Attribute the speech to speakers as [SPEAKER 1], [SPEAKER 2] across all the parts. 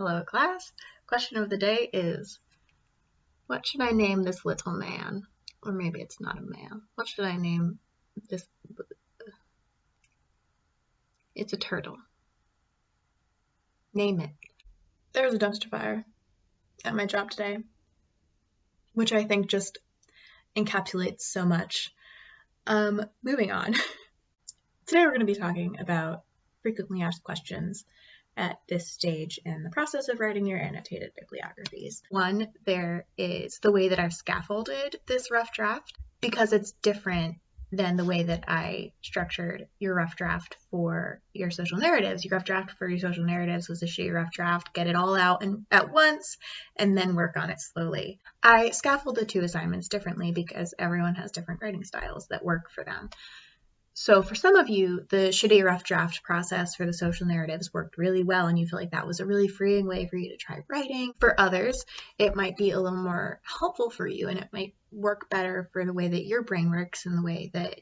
[SPEAKER 1] Hello class. Question of the day is, what should I name this little man? Or maybe it's not a man. What should I name this? It's a turtle. Name it. There was a dumpster fire at my job today, which I think just encapsulates so much. Moving on. Today we're going to be talking about frequently asked questions at this stage in the process of writing your annotated bibliographies. One, there is the way that I've scaffolded this rough draft, because it's different than the way that I structured your rough draft for your social narratives. Your rough draft for your social narratives was a shitty rough draft, get it all out at once, and then work on it slowly. I scaffolded two assignments differently because everyone has different writing styles that work for them. So for some of you, the shitty rough draft process for the social narratives worked really well, and you feel like that was a really freeing way for you to try writing. For others, it might be a little more helpful for you, and it might work better for the way that your brain works and the way that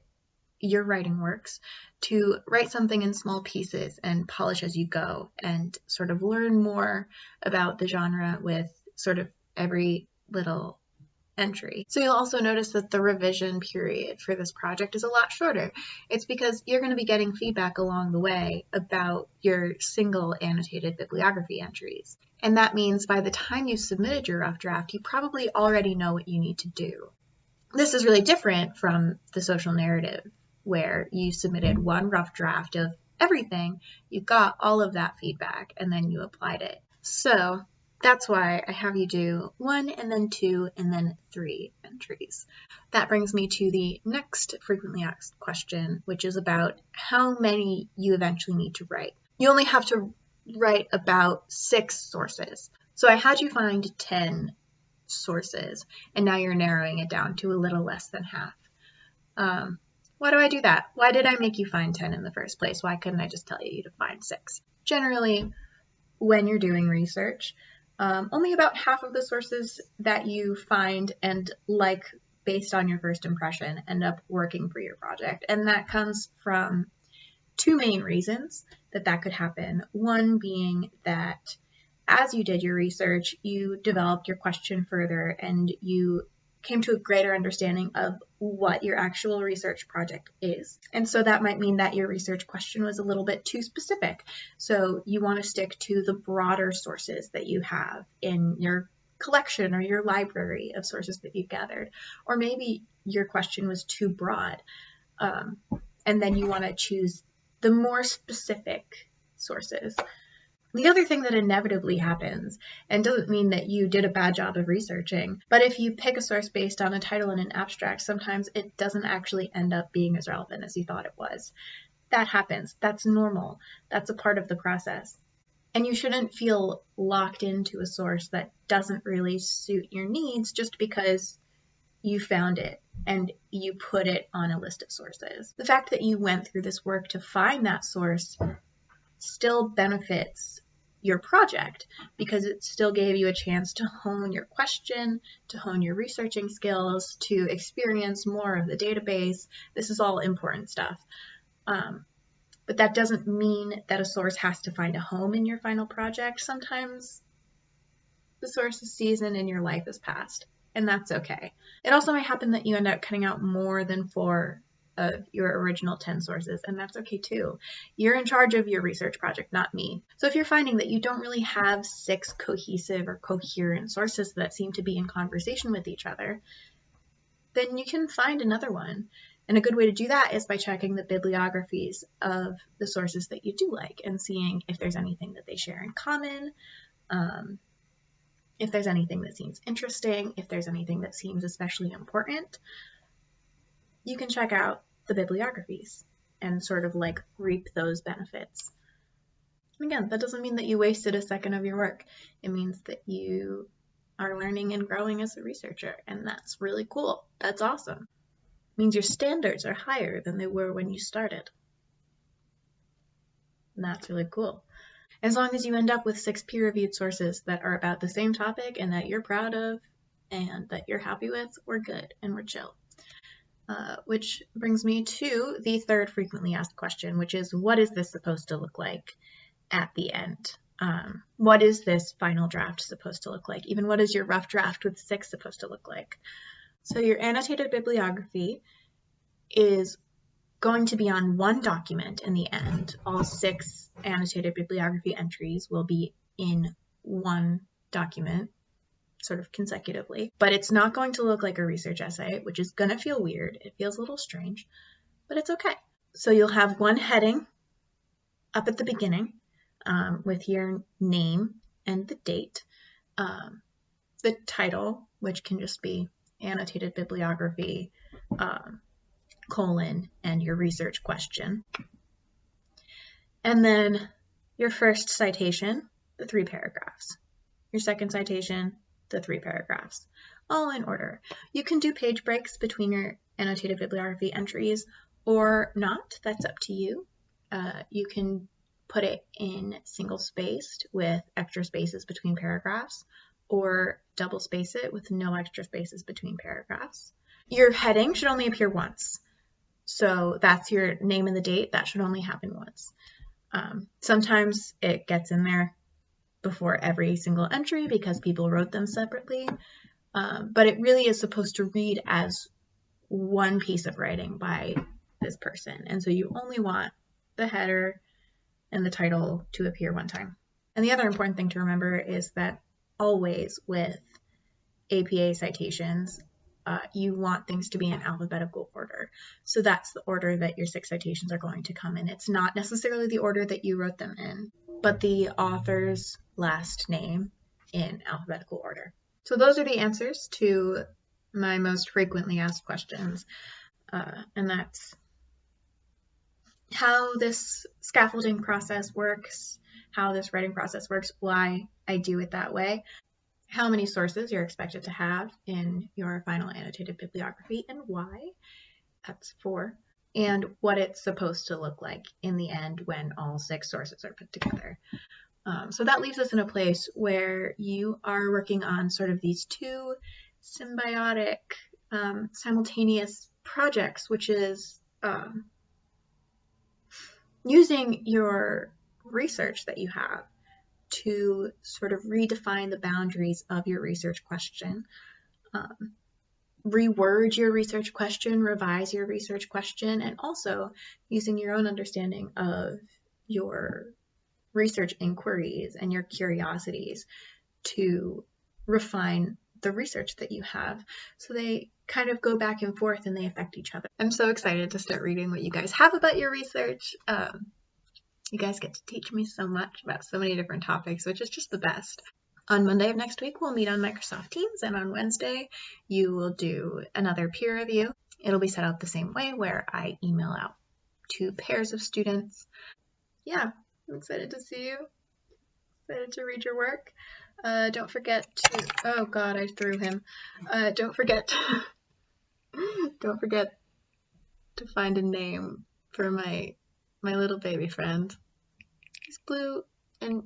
[SPEAKER 1] your writing works, to write something in small pieces and polish as you go and sort of learn more about the genre with sort of every little entry. So you'll also notice that the revision period for this project is a lot shorter. It's because you're going to be getting feedback along the way about your single annotated bibliography entries. And that means by the time you submitted your rough draft, you probably already know what you need to do. This is really different from the social narrative, where you submitted one rough draft of everything, you got all of that feedback, and then you applied it. So that's why I have you do 1 and then 2 and then 3 entries. That brings me to the next frequently asked question, which is about how many you eventually need to write. You only have to write about 6 sources. So I had you find 10 sources, and now you're narrowing it down to a little less than half. Why do I do that? Why did I make you find 10 in the first place? Why couldn't I just tell you to find 6? Generally, when you're doing research, only about half of the sources that you find and like based on your first impression end up working for your project. And that comes from two main reasons that could happen. One being that as you did your research, you developed your question further and you came to a greater understanding of what your actual research project is. And so that might mean that your research question was a little bit too specific. So you want to stick to the broader sources that you have in your collection or your library of sources that you've gathered. Or maybe your question was too broad, and then you want to choose the more specific sources. The other thing that inevitably happens, and doesn't mean that you did a bad job of researching, but if you pick a source based on a title and an abstract, sometimes it doesn't actually end up being as relevant as you thought it was. That happens. That's normal. That's a part of the process. And you shouldn't feel locked into a source that doesn't really suit your needs just because you found it and you put it on a list of sources. The fact that you went through this work to find that source still benefits your project because it still gave you a chance to hone your question, to hone your researching skills, to experience more of the database. This is all important stuff. But that doesn't mean that a source has to find a home in your final project. Sometimes the source's season in your life has passed, and that's okay. It also might happen that you end up cutting out more than 4 of your original 10 sources, and that's okay too. You're in charge of your research project, not me. So if you're finding that you don't really have 6 cohesive or coherent sources that seem to be in conversation with each other, then you can find another one. And a good way to do that is by checking the bibliographies of the sources that you do like and seeing if there's anything that they share in common, if there's anything that seems interesting, if there's anything that seems especially important. You can check out the bibliographies and sort of like reap those benefits. And again, that doesn't mean that you wasted a second of your work. It means that you are learning and growing as a researcher, and that's really cool. That's awesome. It means your standards are higher than they were when you started. And that's really cool. As long as you end up with 6 peer-reviewed sources that are about the same topic and that you're proud of and that you're happy with, we're good and we're chill. Which brings me to the third frequently asked question, which is, what is this supposed to look like at the end? what is this final draft supposed to look like? Even what is your rough draft with 6 supposed to look like? So your annotated bibliography is going to be on one document in the end. All 6 annotated bibliography entries will be in one document, sort of consecutively, but it's not going to look like a research essay, which is going to feel weird. It feels a little strange, but it's okay. So you'll have one heading up at the beginning with your name and the date, the title, which can just be annotated bibliography, colon, and your research question. And then your first citation, the 3 paragraphs. Your second citation, the 3 paragraphs, all in order. You can do page breaks between your annotated bibliography entries or not. That's up to you. You can put it in single-spaced with extra spaces between paragraphs, or double space it with no extra spaces between paragraphs. Your heading should only appear once. So that's your name and the date. That should only happen once. Sometimes it gets in there before every single entry because people wrote them separately, but it really is supposed to read as one piece of writing by this person. And so you only want the header and the title to appear one time. And the other important thing to remember is that always with APA citations, you want things to be in alphabetical order. So that's the order that your 6 citations are going to come in. It's not necessarily the order that you wrote them in, but the author's last name in alphabetical order. So those are the answers to my most frequently asked questions. And that's how this scaffolding process works, how this writing process works, why I do it that way, how many sources you're expected to have in your final annotated bibliography and why, that's 4, and what it's supposed to look like in the end when all 6 sources are put together. So that leaves us in a place where you are working on sort of these 2 symbiotic, simultaneous projects, which is using your research that you have to sort of redefine the boundaries of your research question, reword your research question, revise your research question, and also using your own understanding of your research inquiries and your curiosities to refine the research that you have. So they kind of go back and forth and they affect each other. I'm so excited to start reading what you guys have about your research. You guys get to teach me so much about so many different topics, which is just the best. On Monday of next week, we'll meet on Microsoft Teams, and on Wednesday, you will do another peer review. It'll be set up the same way where I email out 2 pairs of students. Yeah, I'm excited to see you. Excited to read your work. Don't forget to, oh God, I threw him. Don't forget to find a name for my little baby friend. He's blue and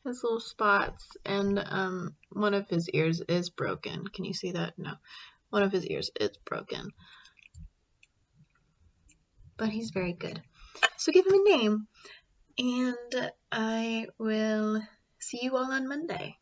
[SPEAKER 1] has little spots, and one of his ears is broken. Can you see that? No. One of his ears is broken. But he's very good. So give him a name, and I will see you all on Monday.